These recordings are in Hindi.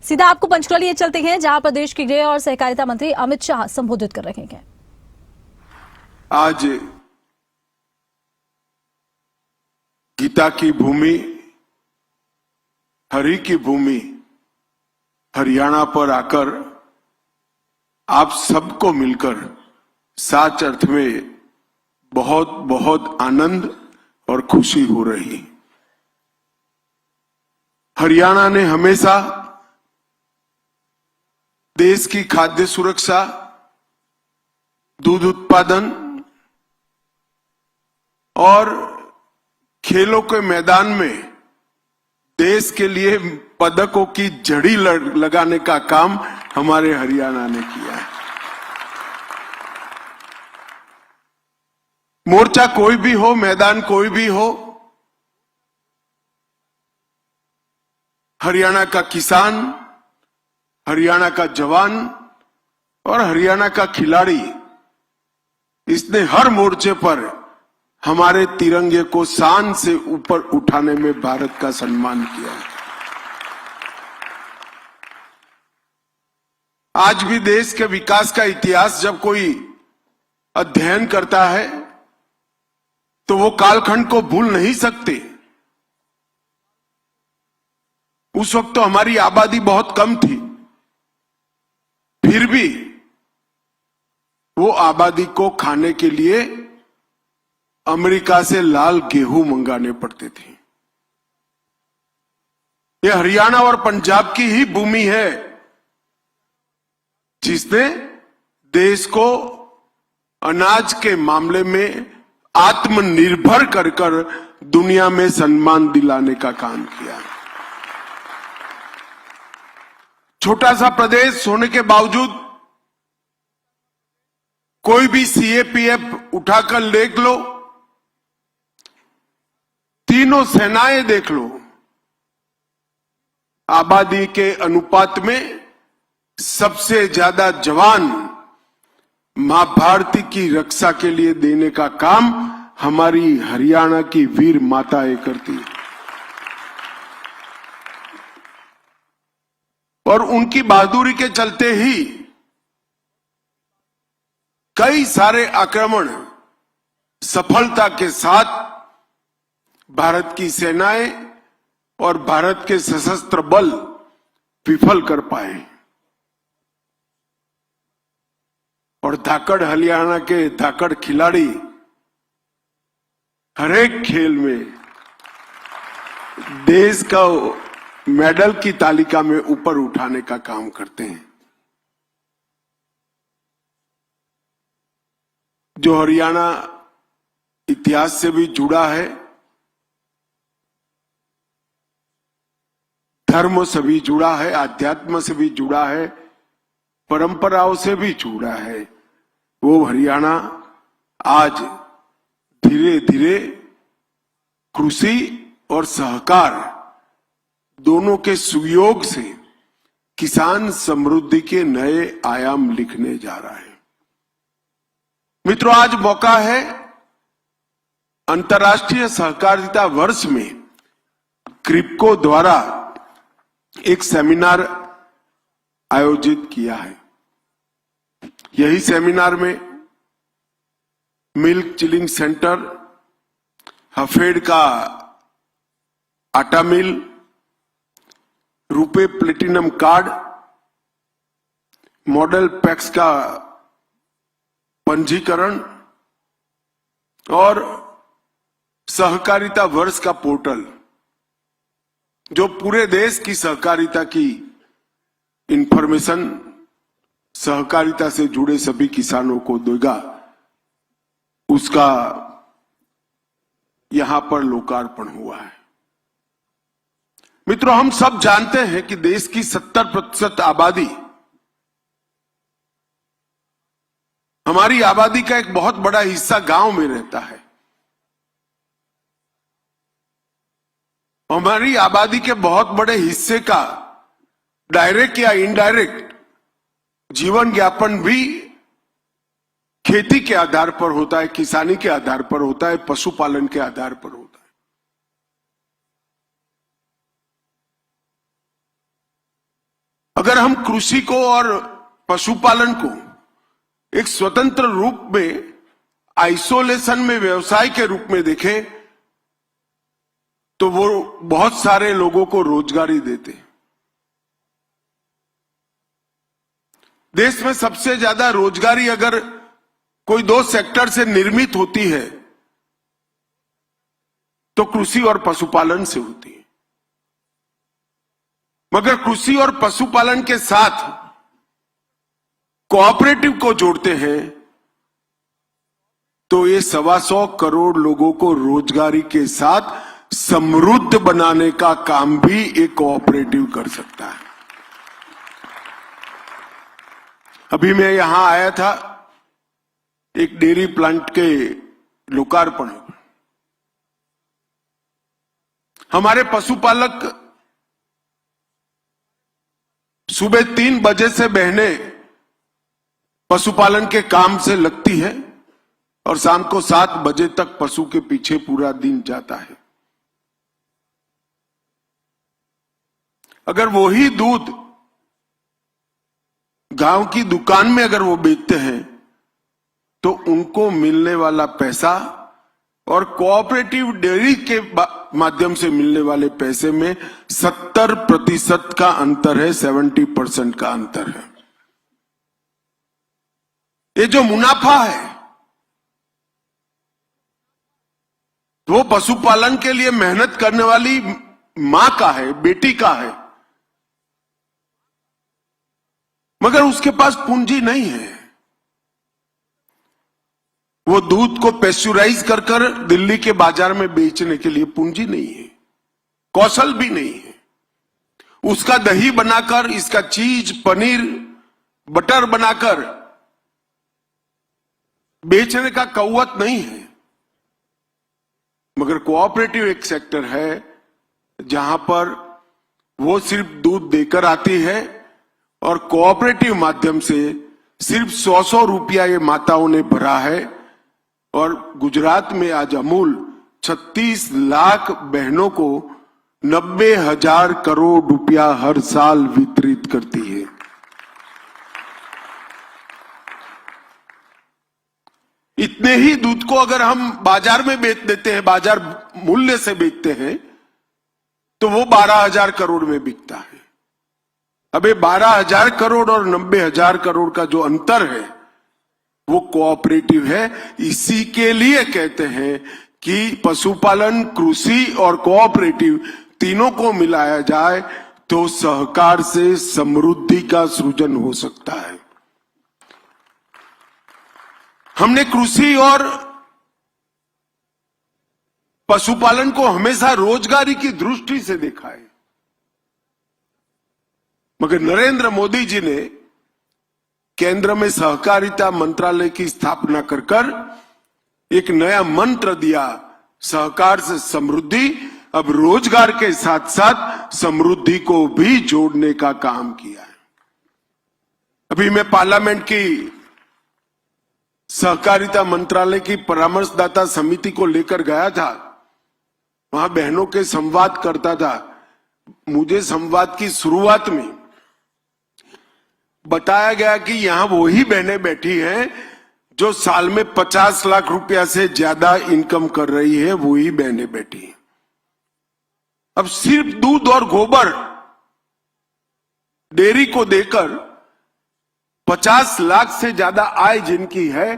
सीधा आपको पंचकुला लिए चलते हैं, जहां प्रदेश के गृह और सहकारिता मंत्री अमित शाह संबोधित कर रहे हैं। आज गीता की भूमि, हरि की भूमि हरियाणा पर आकर आप सबको मिलकर सच अर्थ में बहुत बहुत आनंद और खुशी हो रही। हरियाणा ने हमेशा देश की खाद्य सुरक्षा, दूध उत्पादन और खेलों के मैदान में देश के लिए पदकों की झड़ी लगाने का काम हमारे हरियाणा ने किया है। मोर्चा कोई भी हो, मैदान कोई भी हो, हरियाणा का किसान, हरियाणा का जवान और हरियाणा का खिलाड़ी, इसने हर मोर्चे पर हमारे तिरंगे को शान से ऊपर उठाने में भारत का सम्मान किया। आज भी देश के विकास का इतिहास जब कोई अध्ययन करता है तो वो कालखंड को भूल नहीं सकते। उस वक्त तो हमारी आबादी बहुत कम थी, फिर भी वो आबादी को खाने के लिए अमेरिका से लाल गेहूं मंगाने पड़ते थे। ये हरियाणा और पंजाब की ही भूमि है जिसने देश को अनाज के मामले में आत्मनिर्भर कर दुनिया में सम्मान दिलाने का काम किया। छोटा सा प्रदेश होने के बावजूद कोई भी सीएपीएफ उठाकर देख लो, तीनों सेनाएं देख लो, आबादी के अनुपात में सबसे ज्यादा जवान मां भारती की रक्षा के लिए देने का काम हमारी हरियाणा की वीर माताएं करती। और उनकी बहादुरी के चलते ही कई सारे आक्रमण सफलता के साथ भारत की सेनाएं और भारत के सशस्त्र बल विफल कर पाए। और धाकड़ हरियाणा के धाकड़ खिलाड़ी हरेक खेल में देश का मेडल की तालिका में ऊपर उठाने का काम करते हैं। जो हरियाणा इतिहास से भी जुड़ा है, धर्म से भी जुड़ा है, आध्यात्म से भी जुड़ा है, परंपराओं से भी जुड़ा है, वो हरियाणा आज धीरे धीरे कृषि और सहकार दोनों के सुयोग से किसान समृद्धि के नए आयाम लिखने जा रहा है। मित्रों, आज मौका है अंतर्राष्ट्रीय सहकारिता वर्ष में क्रिप्को द्वारा एक सेमिनार आयोजित किया है। यही सेमिनार में मिल्क चिलिंग सेंटर, हफेड़ का आटा mill, RuPay platinum card, model PACS का पंजीकरण और सहकारिता वर्ष का पोर्टल, जो पूरे देश की सहकारिता की इंफॉर्मेशन सहकारिता से जुड़े सभी किसानों को देगा, उसका यहां पर लोकार्पण हुआ है। मित्रों, हम सब जानते हैं कि देश की 70% आबादी, हमारी आबादी का एक बहुत बड़ा हिस्सा गांव में रहता है। हमारी आबादी के बहुत बड़े हिस्से का डायरेक्ट या इनडायरेक्ट जीवन यापन भी खेती के आधार पर होता है, किसानी के आधार पर होता है, पशुपालन के आधार पर होता है। अगर हम कृषि को और पशुपालन को एक स्वतंत्र रूप में, आइसोलेशन में, व्यवसाय के रूप में देखें तो वो बहुत सारे लोगों को रोजगारी देते हैं। देश में सबसे ज्यादा रोजगारी अगर कोई दो सेक्टर से निर्मित होती है तो कृषि और पशुपालन से होती है। मगर कृषि और पशुपालन के साथ कोऑपरेटिव को जोड़ते हैं तो ये 125 करोड़ लोगों को रोजगारी के साथ समृद्ध बनाने का काम भी एक कोऑपरेटिव कर सकता है। अभी मैं यहां आया था एक डेयरी प्लांट के लोकार्पण। हमारे पशुपालक सुबह 3 बजे से बहनें पशुपालन के काम से लगती है और शाम को 7 बजे तक पशु के पीछे पूरा दिन जाता है। अगर वही दूध गांव की दुकान में अगर वो बेचते हैं तो उनको मिलने वाला पैसा और कोऑपरेटिव डेयरी के माध्यम से मिलने वाले पैसे में 70% का अंतर है, 70% का अंतर है। ये जो मुनाफा है वो पशुपालन के लिए मेहनत करने वाली मां का है, बेटी का है, मगर उसके पास पूंजी नहीं है। वो दूध को पेस्चुराइज कर कर दिल्ली के बाजार में बेचने के लिए पूंजी नहीं है, कौशल भी नहीं है। उसका दही बनाकर, इसका चीज, पनीर, बटर बनाकर बेचने का कौवत नहीं है। मगर कोऑपरेटिव एक सेक्टर है जहां पर वो सिर्फ दूध देकर आती है और कोऑपरेटिव माध्यम से सिर्फ 100 रुपया ये माताओं ने भरा है। और गुजरात में आज अमूल 36 लाख बहनों को 90,000 करोड़ रुपया हर साल वितरित करती है। इतने ही दूध को अगर हम बाजार में बेच देते हैं, बाजार मूल्य से बेचते हैं, तो वो 12,000 करोड़ में बिकता है। अब ये 12,000 करोड़ और 90,000 करोड़ का जो अंतर है वो कोऑपरेटिव है। इसी के लिए कहते हैं कि पशुपालन, कृषि और कोऑपरेटिव तीनों को मिलाया जाए तो सहकार से समृद्धि का सृजन हो सकता है। हमने कृषि और पशुपालन को हमेशा रोजगारी की दृष्टि से देखा है, मगर नरेंद्र मोदी जी ने केंद्र में सहकारिता मंत्रालय की स्थापना कर एक नया मंत्र दिया, सहकार से समृद्धि। अब रोजगार के साथ साथ समृद्धि को भी जोड़ने का काम किया है। अभी मैं पार्लियामेंट की सहकारिता मंत्रालय की परामर्शदाता समिति को लेकर गया था, वहां बहनों के संवाद करता था। मुझे संवाद की शुरुआत में बताया गया कि यहां वही बहनें बैठी हैं जो साल में 50 लाख रुपया से ज्यादा इनकम कर रही है, वही बहनें बैठी हैं। अब सिर्फ दूध और गोबर डेयरी को देकर 50 लाख से ज्यादा आय जिनकी है,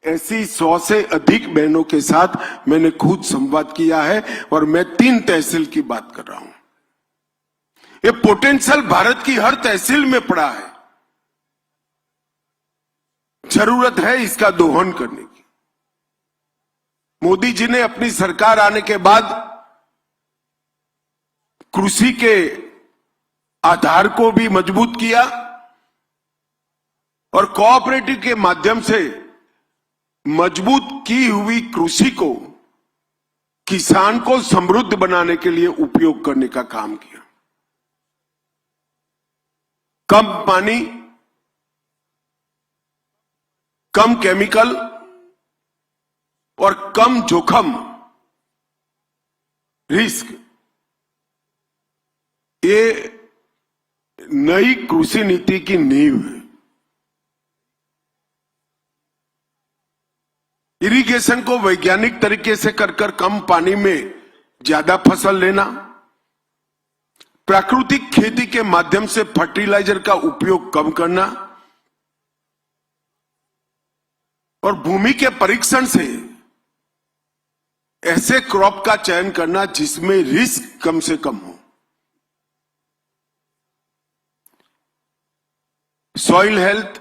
ऐसी 100 से अधिक बहनों के साथ मैंने खुद संवाद किया है और मैं 3 तहसील की बात कर रहा हूं। ये पोटेंशियल भारत की हर तहसील में पड़ा है। जरूरत है इसका दोहन करने की। मोदी जी ने अपनी सरकार आने के बाद कृषि के आधार को भी मजबूत किया और कोऑपरेटिव के माध्यम से मजबूत की हुई कृषि को किसान को समृद्ध बनाने के लिए उपयोग करने का काम किया। कम पानी, कम केमिकल और कम जोखिम, रिस्क, ये नई कृषि नीति की नींव है। इरिगेशन को वैज्ञानिक तरीके से कर कम पानी में ज्यादा फसल लेना, प्राकृतिक खेती के माध्यम से फर्टिलाइजर का उपयोग कम करना और भूमि के परीक्षण से ऐसे क्रॉप का चयन करना जिसमें रिस्क कम से कम हो। Soil health,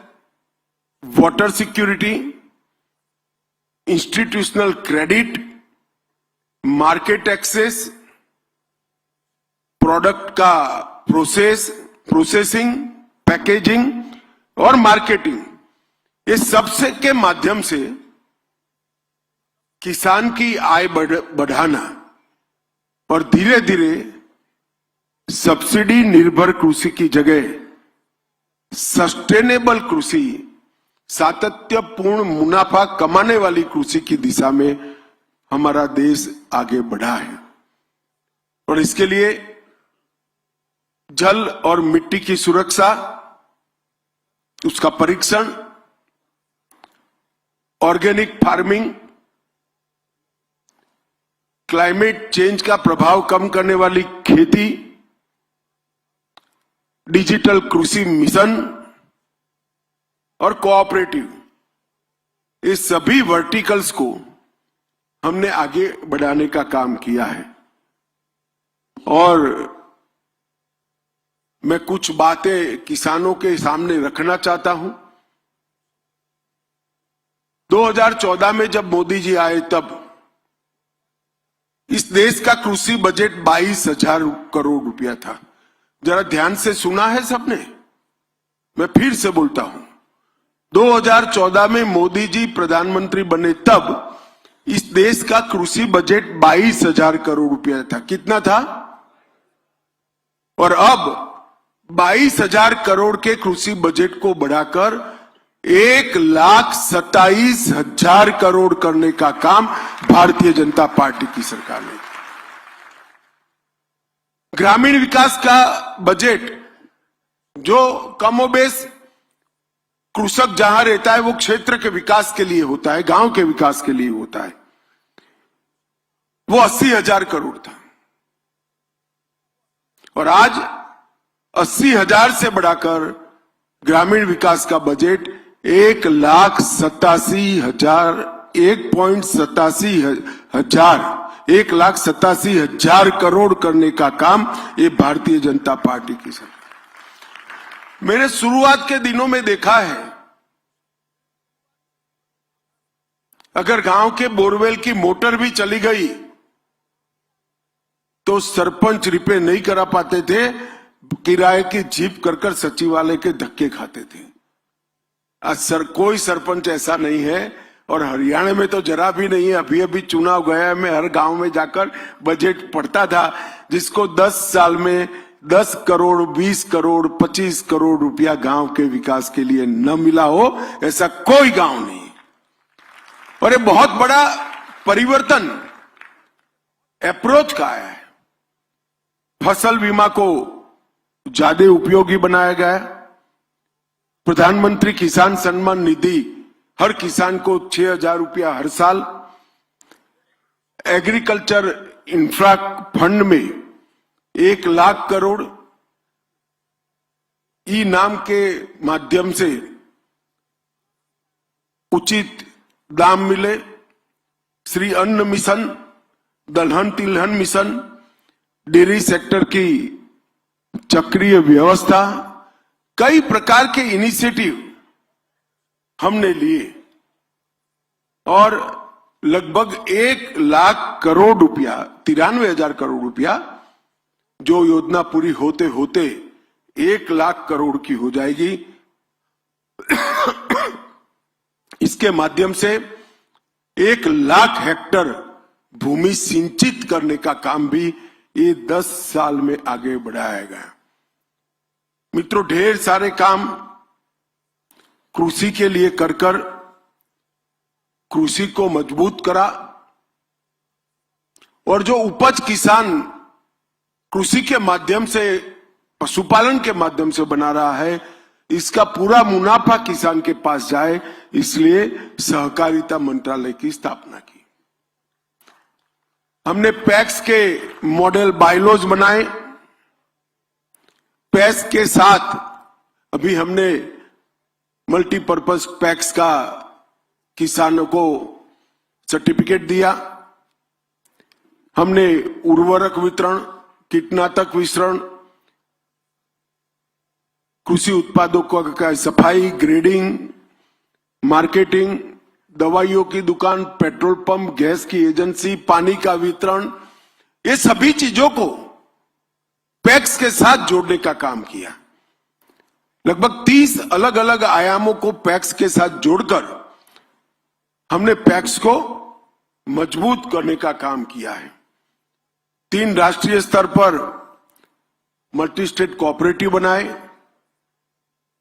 water security, institutional credit, market access, product का प्रोसेसिंग, पैकेजिंग और मार्केटिंग, ये सबसे के माध्यम से किसान की आय बढ़ाना और धीरे धीरे सब्सिडी निर्भर कृषि की जगह सस्टेनेबल कृषि, सातत्यपूर्ण मुनाफा कमाने वाली कृषि की दिशा में हमारा देश आगे बढ़ा है। और इसके लिए जल और मिट्टी की सुरक्षा, उसका परीक्षण, ऑर्गेनिक फार्मिंग, क्लाइमेट चेंज का प्रभाव कम करने वाली खेती, डिजिटल कृषि मिशन और कोऑपरेटिव, इस सभी वर्टिकल्स को हमने आगे बढ़ाने का काम किया है। और मैं कुछ बातें किसानों के सामने रखना चाहता हूं। 2014 में जब मोदी जी आए तब इस देश का कृषि बजट 22,000 करोड़ रुपया था। जरा ध्यान से सुना है सबने? मैं फिर से बोलता हूं, 2014 में मोदी जी प्रधानमंत्री बने तब इस देश का कृषि बजट 22,000 करोड़ रुपया था। कितना था? और अब 22,000 करोड़ के कृषि बजट को बढ़ाकर 1,27,000 करोड़ करने का काम भारतीय जनता पार्टी की सरकार ने। ग्रामीण विकास का बजट जो कमोबेश कृषक जहां रहता है वो क्षेत्र के विकास के लिए होता है, गांव के विकास के लिए होता है, वो 80,000 करोड़ था। और आज 80,000 से बढ़ाकर ग्रामीण विकास का बजट 1,87,000 करोड़ करने का काम ये भारतीय जनता पार्टी की सरकार। मैंने शुरुआत के दिनों में देखा है, अगर गांव के बोरवेल की मोटर भी चली गई तो सरपंच रिपेयर नहीं करा पाते थे, किराए की जीप कर सचिवालय के धक्के खाते थे। आज कोई सरपंच ऐसा नहीं है, और हरियाणा में तो जरा भी नहीं है। अभी अभी चुनाव गया, मैं हर गांव में जाकर बजट पढ़ता था, जिसको 10 साल में 10 करोड़, 20 करोड़, 25 करोड़ रुपया गांव के विकास के लिए न मिला हो, ऐसा कोई गांव नहीं। और ये बहुत बड़ा परिवर्तन अप्रोच का है। फसल बीमा को ज्यादा उपयोगी बनाया गया। प्रधानमंत्री किसान सम्मान निधि हर किसान को 6,000 रुपया हर साल। एग्रीकल्चर इंफ्रा फंड में 1,00,000 करोड़। ई नाम के माध्यम से उचित दाम मिले। श्री अन्न मिशन, दलहन तिलहन मिशन, डेयरी सेक्टर की चक्रीय व्यवस्था, कई प्रकार के इनिशिएटिव हमने लिए और लगभग 1,00,000 करोड़ रुपया, 93,000 करोड़ रुपया, जो योजना पूरी होते होते 1,00,000 करोड़ की हो जाएगी। इसके माध्यम से 1,00,000 हेक्टेयर भूमि सिंचित करने का काम भी ये 10 साल में आगे बढ़ाया गया। मित्रों, ढेर सारे काम कृषि के लिए कर कृषि को मजबूत करा, और जो उपज किसान कृषि के माध्यम से पशुपालन के माध्यम से बना रहा है, इसका पूरा मुनाफा किसान के पास जाए, इसलिए सहकारिता मंत्रालय की स्थापना की। हमने पैक्स के मॉडल बायलॉज बनाए। पैक्स के साथ अभी हमने मल्टीपर्पज पैक्स का किसानों को सर्टिफिकेट दिया। हमने उर्वरक वितरण, कीटनाशक वितरण, कृषि उत्पादों का सफाई, ग्रेडिंग, मार्केटिंग, दवाइयों की दुकान, पेट्रोल पंप, गैस की एजेंसी, पानी का वितरण, ये सभी चीजों को पैक्स के साथ जोड़ने का काम किया। लगभग 30 अलग अलग आयामों को पैक्स के साथ जोड़कर हमने पैक्स को मजबूत करने का काम किया है। 3 राष्ट्रीय स्तर पर मल्टी स्टेट कोऑपरेटिव बनाए,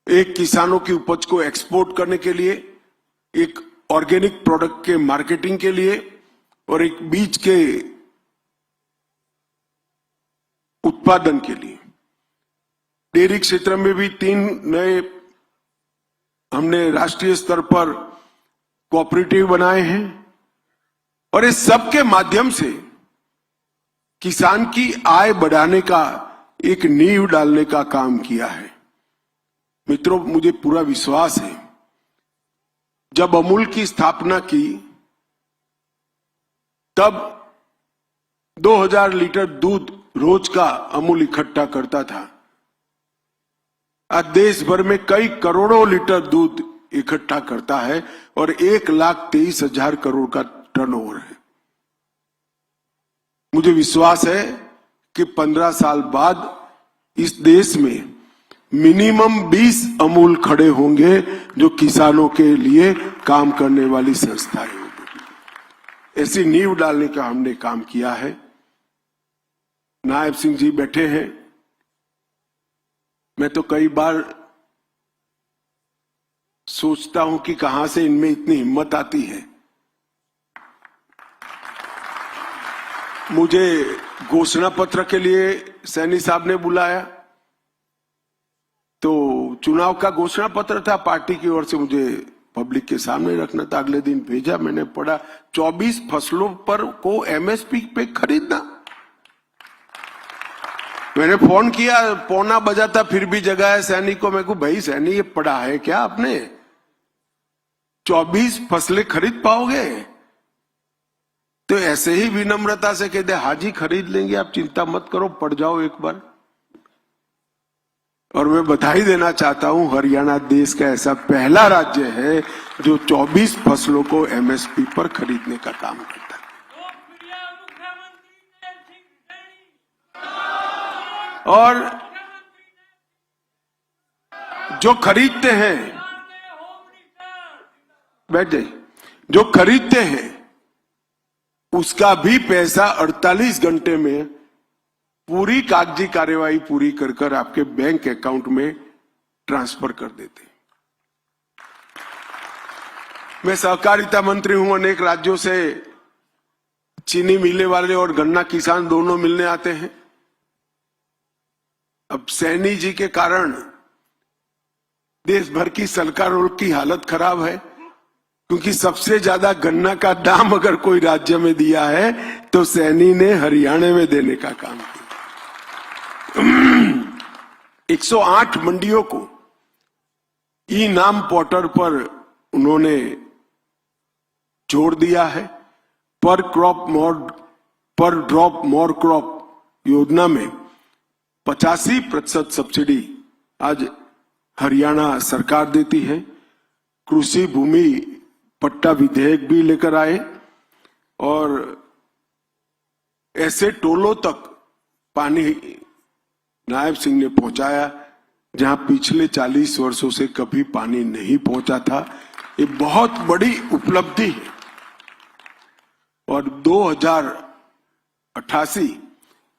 एक किसानों की उपज को एक्सपोर्ट करने के लिए, एक ऑर्गेनिक प्रोडक्ट के मार्केटिंग के लिए और एक बीज के उत्पादन के लिए। डेयरी क्षेत्र में भी 3 नए हमने राष्ट्रीय स्तर पर कोऑपरेटिव बनाए हैं और इस सब के माध्यम से किसान की आय बढ़ाने का एक नींव डालने का काम किया है। मित्रों, मुझे पूरा विश्वास है, जब अमूल की स्थापना की तब 2000 लीटर दूध रोज का अमूल इकट्ठा करता था। आज देश भर में कई करोड़ों लीटर दूध इकट्ठा करता है और 1,23,000 करोड़ का टर्नओवर है। मुझे विश्वास है कि 15 साल बाद इस देश में मिनिमम 20 अमूल खड़े होंगे जो किसानों के लिए काम करने वाली संस्थाएं होंगी। ऐसी नींव डालने का हमने काम किया है। नायब सिंह जी बैठे हैं। मैं तो कई बार सोचता हूं कि कहां से इनमें इतनी हिम्मत आती है। मुझे घोषणा पत्र के लिए सैनी साहब ने बुलाया, तो चुनाव का घोषणा पत्र था, पार्टी की ओर से मुझे पब्लिक के सामने रखना था। अगले दिन भेजा, मैंने पढ़ा 24 फसलों पर को एमएसपी पे खरीदना। मैंने फोन किया, पौना बजा था, फिर भी जगह है सैनी को। मैं को भाई सैनी, ये पढ़ा है क्या आपने? 24 फसलें खरीद पाओगे? तो ऐसे ही विनम्रता से कहते हाजी खरीद लेंगे, आप चिंता मत करो, पढ़ जाओ एक बार। और मैं बधाई देना चाहता हूं, हरियाणा देश का ऐसा पहला राज्य है जो 24 फसलों को एमएसपी पर खरीदने का काम करता है। और जो खरीदते हैं, बैठ जाइए, जो खरीदते हैं उसका भी पैसा 48 घंटे में पूरी कागजी कार्यवाही पूरी कर कर आपके बैंक अकाउंट में ट्रांसफर कर देते। मैं सहकारिता मंत्री हूं, अनेक राज्यों से चीनी मिलने वाले और गन्ना किसान दोनों मिलने आते हैं। अब सैनी जी के कारण देश भर की सरकारों की हालत खराब है, क्योंकि सबसे ज्यादा गन्ना का दाम अगर कोई राज्य में दिया है तो सैनी ने हरियाणा में देने का काम किया। 108 मंडियों को ई नाम पोर्टल पर उन्होंने जोड़ दिया है। पर ड्रॉप मोर क्रॉप योजना में 85% सब्सिडी आज हरियाणा सरकार देती है। कृषि भूमि पट्टा विधेयक भी लेकर आए और ऐसे टोलों तक पानी नायब सिंह ने पहुंचाया जहां पिछले 40 वर्षों से कभी पानी नहीं पहुंचा था। ये बहुत बड़ी उपलब्धि है। और 2088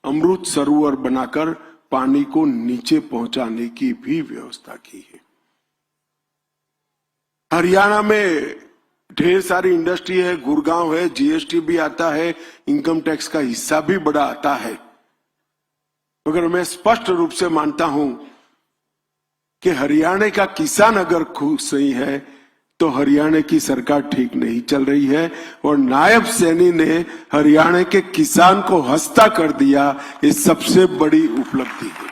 अमृत सरोवर बनाकर पानी को नीचे पहुंचाने की भी व्यवस्था की है। हरियाणा में ढेर सारी इंडस्ट्री है, गुड़गांव है, जीएसटी भी आता है, इनकम टैक्स का हिस्सा भी बड़ा आता है। मगर मैं स्पष्ट रूप से मानता हूं कि हरियाणा का किसान अगर खुश नहीं है तो हरियाणा की सरकार ठीक नहीं चल रही है। और नायब सैनी ने हरियाणा के किसान को हंसता कर दिया, ये सबसे बड़ी उपलब्धि है।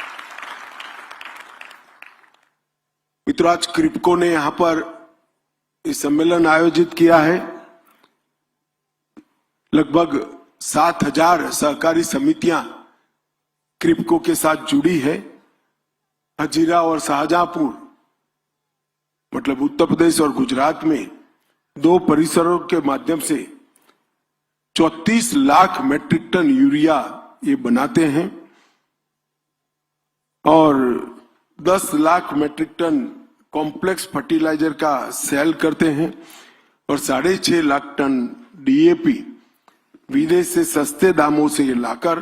मित्रों, आज क्रिप्को ने यहां पर इस सम्मेलन आयोजित किया है। लगभग 7,000 सहकारी समितियां क्रिप्को के साथ जुड़ी है। हजीरा और शाहजहांपुर मतलब उत्तर प्रदेश और गुजरात में 2 परिसरों के माध्यम से 34 लाख मेट्रिक टन यूरिया ये बनाते हैं और 10 lakh metric ton complex fertiliser का सेल करते हैं और 6.5 लाख टन डीएपी विदेश से सस्ते दामों से ये लाकर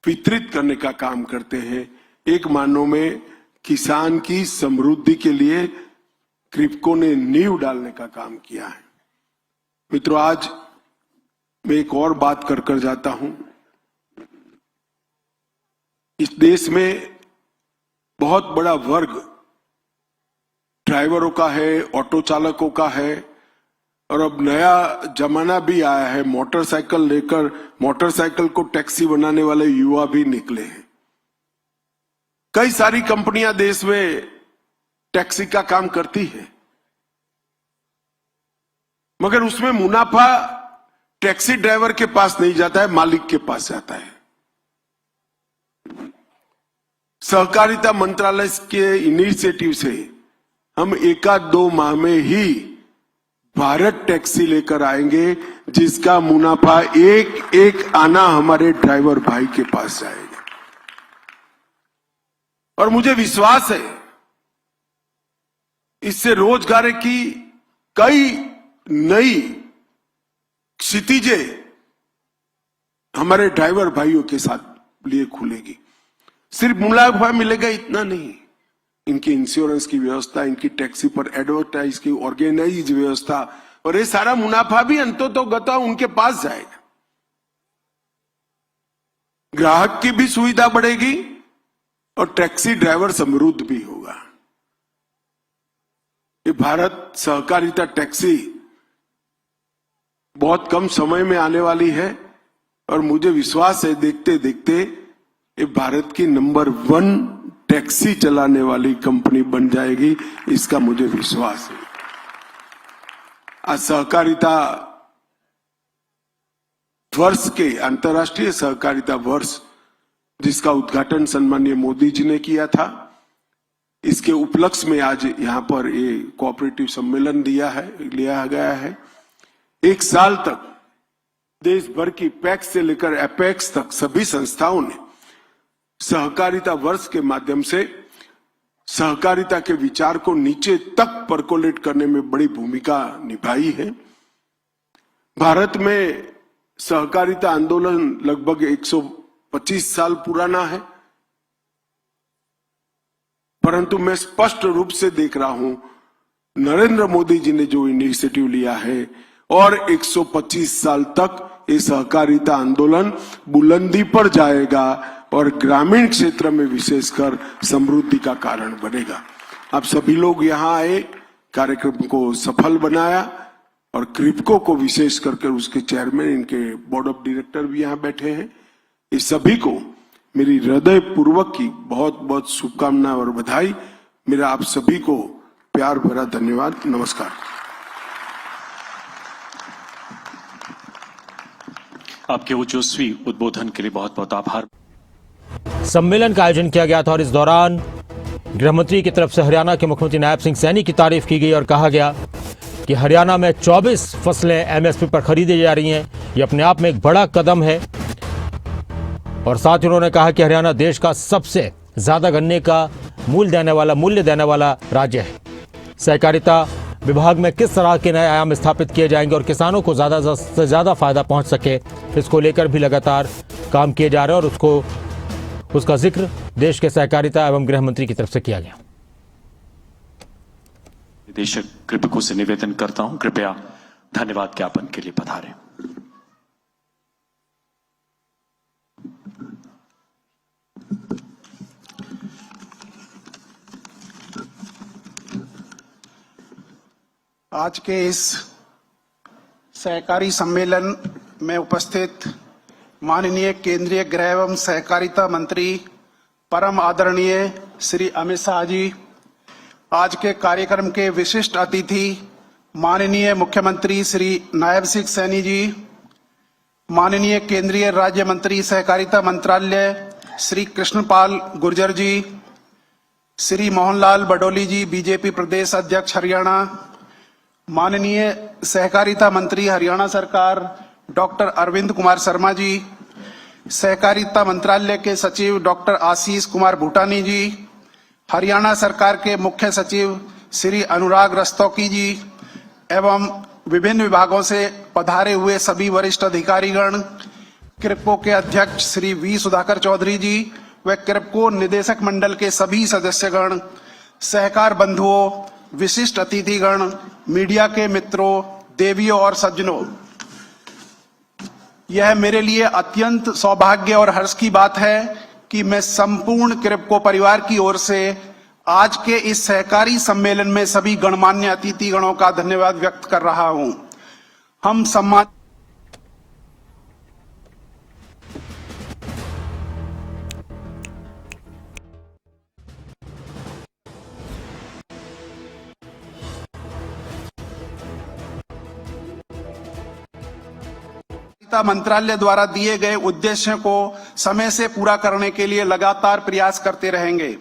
वितरित करने का काम करते हैं। एक मानों में किसान की समृद्धि के लिए क्रिप्को ने नींव डालने का काम किया है। मित्रों, आज मैं एक और बात कर जाता हूं। इस देश में बहुत बड़ा वर्ग ड्राइवरों का है, ऑटो चालकों का है और अब नया जमाना भी आया है, मोटरसाइकिल लेकर मोटरसाइकिल को टैक्सी बनाने वाले युवा भी निकले हैं। कई सारी कंपनियां देश में टैक्सी का काम करती है, मगर उसमें मुनाफा टैक्सी ड्राइवर के पास नहीं जाता है, मालिक के पास जाता है। सहकारिता मंत्रालय के इनिशिएटिव से हम 1-2 माह में ही भारत टैक्सी लेकर आएंगे, जिसका मुनाफा एक आना हमारे ड्राइवर भाई के पास जाएगा। और मुझे विश्वास है इससे रोजगार की कई नई क्षितिजें हमारे ड्राइवर भाइयों के साथ लिए खुलेगी। सिर्फ मुनाफा मिलेगा इतना नहीं, इनकी इंश्योरेंस की व्यवस्था, इनकी टैक्सी पर एडवर्टाइज की ऑर्गेनाइज व्यवस्था और ये सारा मुनाफा भी अंततोगत्वा उनके पास जाएगा। ग्राहक की भी सुविधा बढ़ेगी और टैक्सी ड्राइवर समृद्ध भी होगा। ये भारत सहकारिता टैक्सी बहुत कम समय में आने वाली है और मुझे विश्वास है देखते देखते ये भारत की नंबर 1 टैक्सी चलाने वाली कंपनी बन जाएगी, इसका मुझे विश्वास है। आज सहकारिता वर्ष के अंतर्राष्ट्रीय सहकारिता वर्ष जिसका उद्घाटन सम्माननीय मोदी जी ने किया था, इसके उपलक्ष्य में आज यहां पर ये कोऑपरेटिव सम्मेलन लिया गया है। 1 साल तक देश भर की पैक्स से लेकर एपेक्स तक सभी संस्थाओं ने सहकारिता वर्ष के माध्यम से सहकारिता के विचार को नीचे तक परकोलेट करने में बड़ी भूमिका निभाई है। भारत में सहकारिता आंदोलन लगभग 125 साल पुराना है, परंतु मैं स्पष्ट रूप से देख रहा हूं नरेंद्र मोदी जी ने जो इनिशिएटिव लिया है और 125 साल तक ये सहकारिता आंदोलन बुलंदी पर जाएगा और ग्रामीण क्षेत्र में विशेषकर समृद्धि का कारण बनेगा। आप सभी लोग यहां आए, कार्यक्रम को सफल बनाया और क्रिप्को को विशेष करके उसके चेयरमैन, इनके बोर्ड ऑफ डायरेक्टर भी यहां बैठे हैं, इस सभी को मेरी हृदय पूर्वक की बहुत बहुत शुभकामनाएं और बधाई। मेरा आप सभी को प्यार भरा धन्यवाद। नमस्कार। आपके ओजस्वी उद्बोधन के लिए बहुत बहुत आभार। सम्मेलन का आयोजन किया गया था और इस दौरान गृहमंत्री की तरफ से हरियाणा के मुख्यमंत्री नायब सिंह सैनी की तारीफ की गई और कहा गया कि हरियाणा में 24 फसलें एमएसपी पर खरीदी जा रही हैं। ये अपने आप में एक बड़ा कदम है और साथ ही उन्होंने कहा कि हरियाणा देश का सबसे ज्यादा गन्ने का मूल्य देने वाला राज्य है। सहकारिता विभाग में किस तरह के नए आयाम स्थापित किए जाएंगे और किसानों को ज्यादा से ज्यादा फायदा पहुंच सके, इसको लेकर भी लगातार काम किए जा रहे हैं और उसका जिक्र देश के सहकारिता एवं गृह मंत्री की तरफ से किया गया। निदेशक क्रिप्को से निवेदन करता हूं, कृपया धन्यवाद ज्ञापन के लिए पधारें। आज के इस सहकारी सम्मेलन में उपस्थित माननीय केंद्रीय गृह एवं सहकारिता मंत्री परम आदरणीय श्री अमित शाह जी, आज के कार्यक्रम के विशिष्ट अतिथि माननीय मुख्यमंत्री श्री नायब सिंह सैनी जी, माननीय केंद्रीय राज्य मंत्री सहकारिता मंत्रालय श्री कृष्णपाल गुर्जर जी, श्री मोहनलाल बडोली जी, बीजेपी प्रदेश अध्यक्ष हरियाणा, माननीय सहकारिता मंत्री हरियाणा सरकार डॉक्टर अरविंद कुमार शर्मा जी, सहकारिता मंत्रालय के सचिव डॉक्टर आशीष कुमार भूटानी जी, हरियाणा सरकार के मुख्य सचिव श्री अनुराग रस्तोगी जी एवं विभिन्न विभागों से पधारे हुए सभी वरिष्ठ अधिकारीगण, क्रिप्को के अध्यक्ष श्री वी सुधाकर चौधरी जी व क्रिप्को निदेशक मंडल के सभी सदस्यगण, सहकार बंधुओं, विशिष्ट अतिथिगण, मीडिया के मित्रों, देवियों और सज्जनों, यह मेरे लिए अत्यंत सौभाग्य और हर्ष की बात है कि मैं संपूर्ण क्रिप्को परिवार की ओर से आज के इस सहकारी सम्मेलन में सभी गणमान्य अतिथिगणों का धन्यवाद व्यक्त कर रहा हूं। हम सम्मान मंत्रालय द्वारा दिए गए उद्देश्यों को समय से पूरा करने के लिए लगातार प्रयास करते रहेंगे।